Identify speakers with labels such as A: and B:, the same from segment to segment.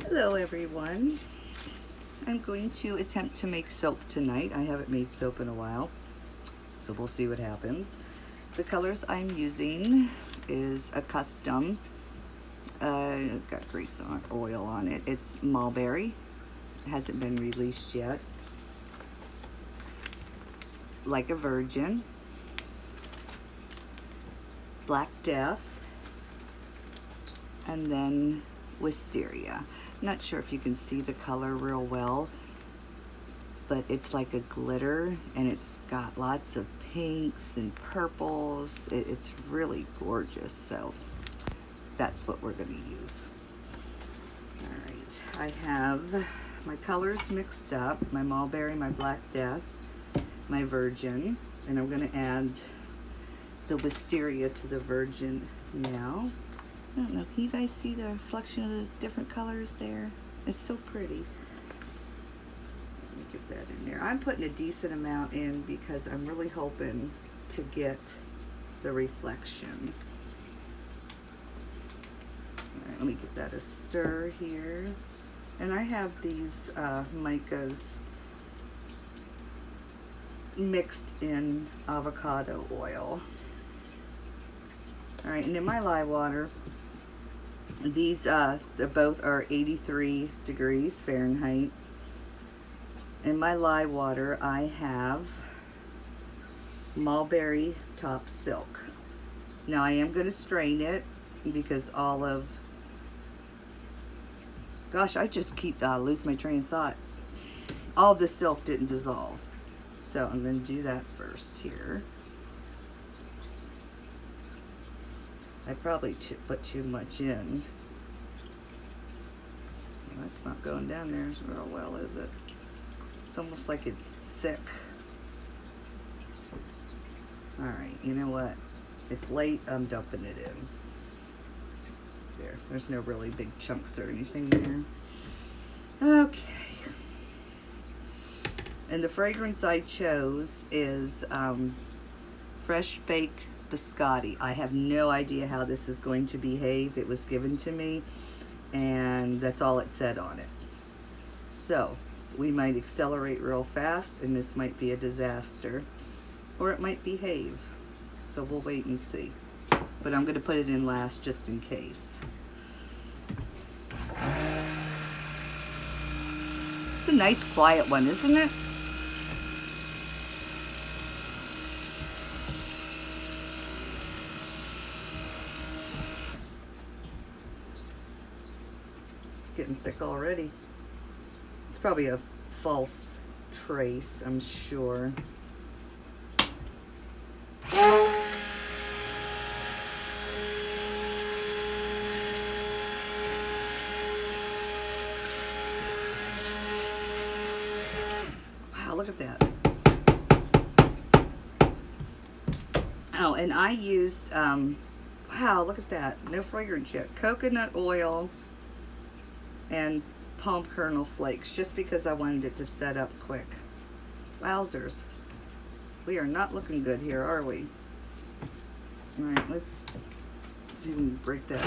A: Hello everyone. I'm going to attempt to make soap tonight. I haven't made soap in a while, so we'll see what happens. The colors I'm using is a custom, got grease on oil on it. It's mulberry, it hasn't been released yet. Like a Virgin, Black Death, and then Wisteria. I'm not sure if you can see the color real well, but it's like a glitter and it's got lots of pinks and purples. It's really gorgeous, so that's what we're going to use. All right, I have my colors mixed up, my mulberry, my Black Death, my Virgin, and I'm going to add the Wisteria to the Virgin now. I don't know, can you guys see the reflection of the different colors there? It's so pretty. Let me get that in there. I'm putting a decent amount in because I'm really hoping to get the reflection. All right, let me get that a stir here. And I have these Micas mixed in avocado oil. All right, and in my lye water, these they both are 83 degrees Fahrenheit. In my lye water, I have mulberry top silk. Now I am going to strain it because all of, gosh, I just keep lose my train of thought. All of the silk didn't dissolve, so I'm going to do that first here. I probably put too much in. That's not going down there real well, is it? It's almost like it's thick. All right, you know what? It's late, I'm dumping it in. There's no really big chunks or anything there. Okay. And the fragrance I chose is Fresh Baked Biscotti. I have no idea how this is going to behave. It was given to me and that's all it said on it. So we might accelerate real fast and this might be a disaster, or it might behave. So we'll wait and see. But I'm going to put it in last just in case. It's a nice quiet one, isn't it? Getting thick already. It's probably a false trace, I'm sure. Wow, look at that. Oh, and I used, wow, look at that. No fragrance yet. Coconut oil and palm kernel flakes, just because I wanted it to set up quick. Wowzers. We are not looking good here, are we? All right, let's see if we can break that.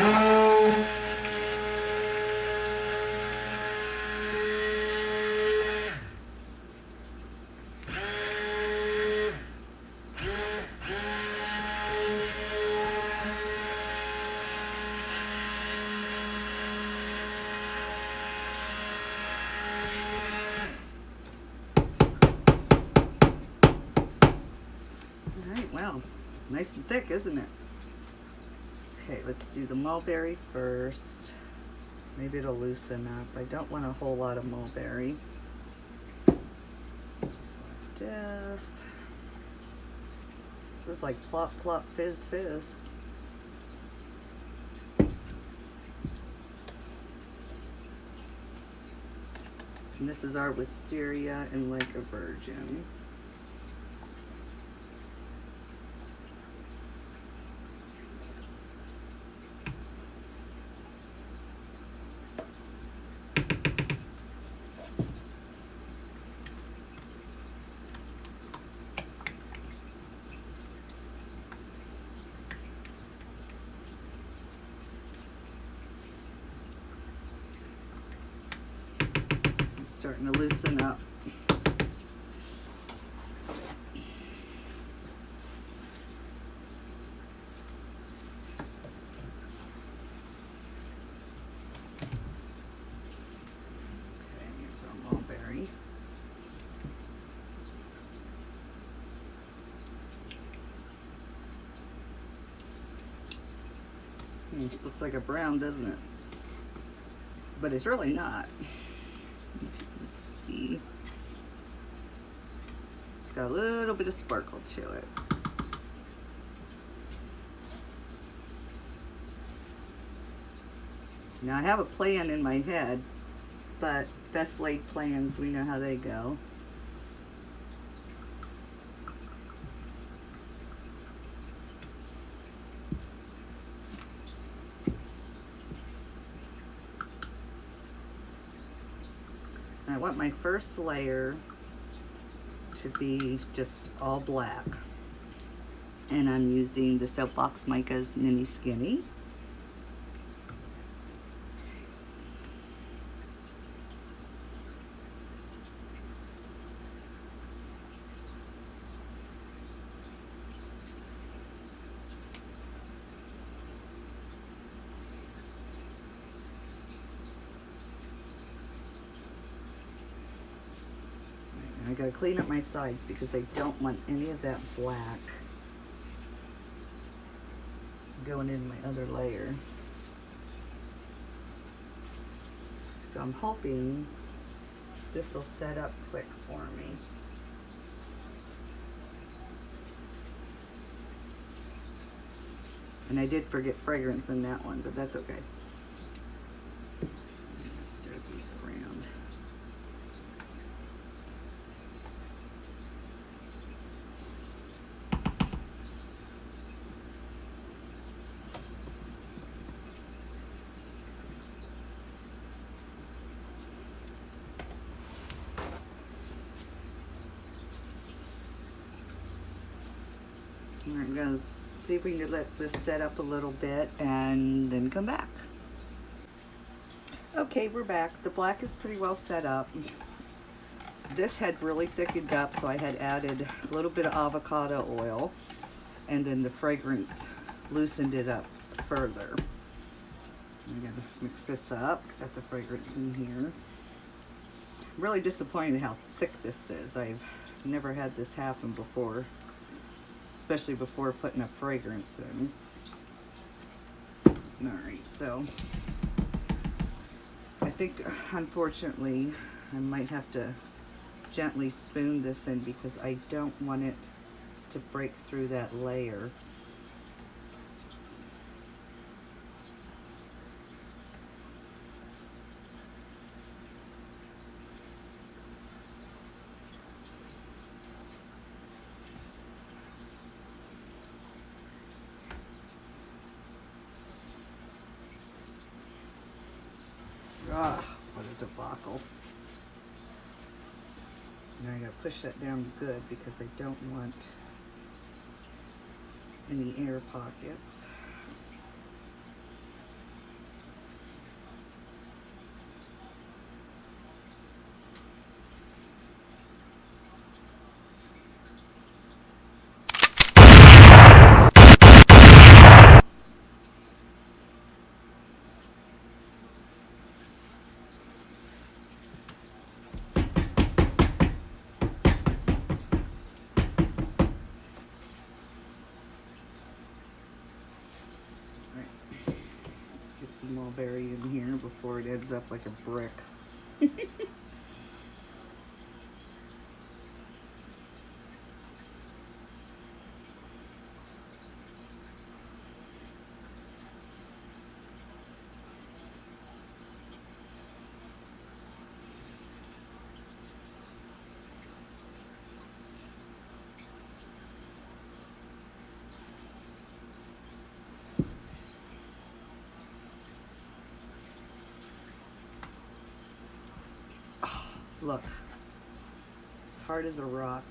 A: Wow, nice and thick, isn't it? Okay, let's do the mulberry first. Maybe it'll loosen up. I don't want a whole lot of mulberry. Death. Just like plop, plop, fizz, fizz. And this is our Wisteria and Like a Virgin. starting to loosen up. This looks like a brown, doesn't it? But it's really not. If you can see, it's got a little bit of sparkle to it. Now I have a plan in my head, but best laid plans, we know how they go. I want my first layer to be just all black. And I'm using the Soapbox Micas Mini Skinny. I gotta clean up my sides because I don't want any of that black going in my other layer. So I'm hoping this will set up quick for me. And I did forget fragrance in that one, but that's okay. Stir these around. We're going to see if we can let this set up a little bit and then come back. Okay, we're back. The black is pretty well set up. This had really thickened up, so I had added a little bit of avocado oil, and then the fragrance loosened it up further. I'm going to mix this up. Got the fragrance in here. Really disappointed how thick this is. I've never had this happen before, especially before putting a fragrance in. Alright, so I think unfortunately I might have to gently spoon this in because I don't want it to break through that layer. Ah, what a debacle. Now I gotta push that down good because I don't want any air pockets. Mulberry in here before it ends up like a brick. Look, as hard as a rock.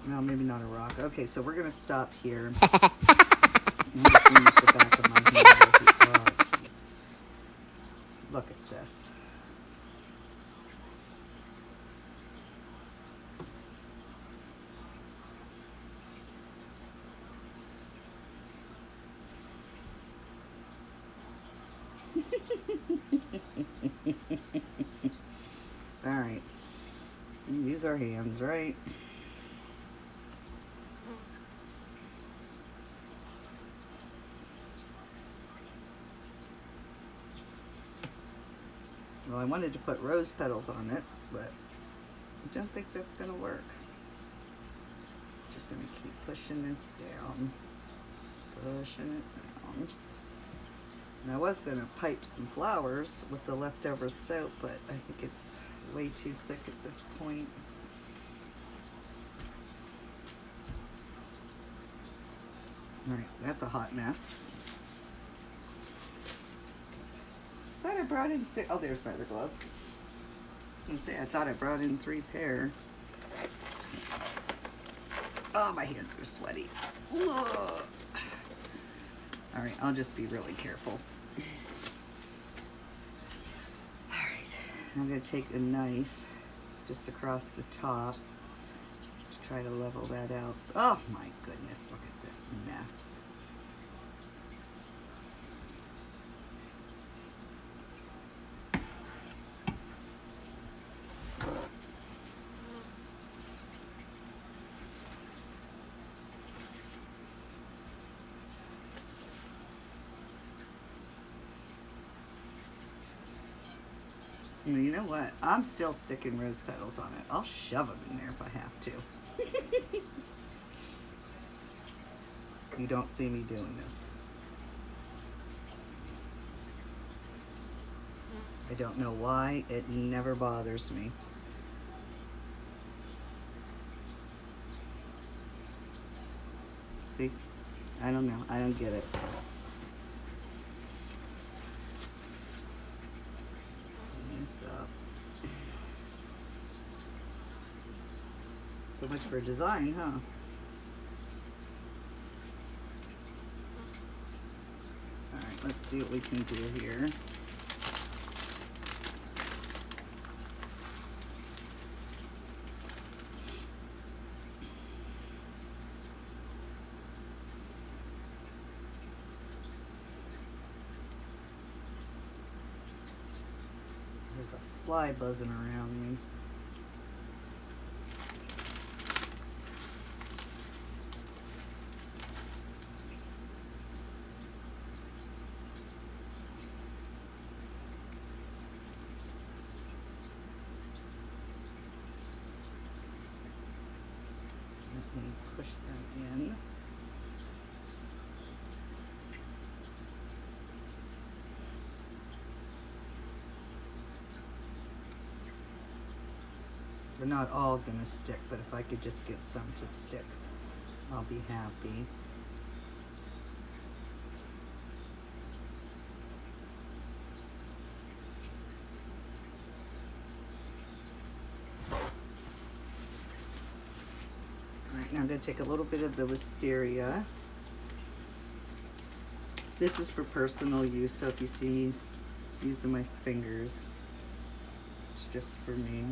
A: No, maybe not a rock. Okay, so we're gonna stop here. I'm just gonna use the back of my hand. Oh, geez. Look at this. All right, use our hands, right? Well, I wanted to put rose petals on it, but I don't think that's gonna work. Just gonna keep pushing this down, pushing it down. And I was gonna pipe some flowers with the leftover soap, but I think it's way too thick at this point. All right, that's a hot mess. I thought I brought in six. Oh, there's my other glove. I was gonna say, I thought I brought in 3 pair. Oh, my hands are sweaty. Whoa. All right, I'll just be really careful. All right, I'm gonna take a knife just across the top to try to level that out. Oh my goodness, look at this mess. You know what? I'm still sticking rose petals on it. I'll shove them in there if I have to. You don't see me doing this. I don't know why. It never bothers me. See? I don't know. I don't get it. So much for design, huh? All right, let's see what we can do here. There's a fly buzzing around me. Let me push that in. They're not all gonna stick, but if I could just get some to stick, I'll be happy. All right, now I'm gonna take a little bit of the wisteria. This is for personal use, so if you see me using my fingers, it's just for me.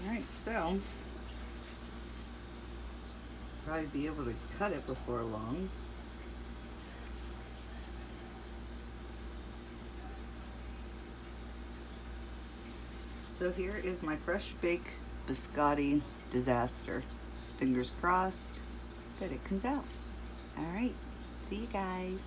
A: Alright, so probably be able to cut it before long. So here is my fresh bake biscotti disaster. Fingers crossed that it comes out. Alright, see you guys.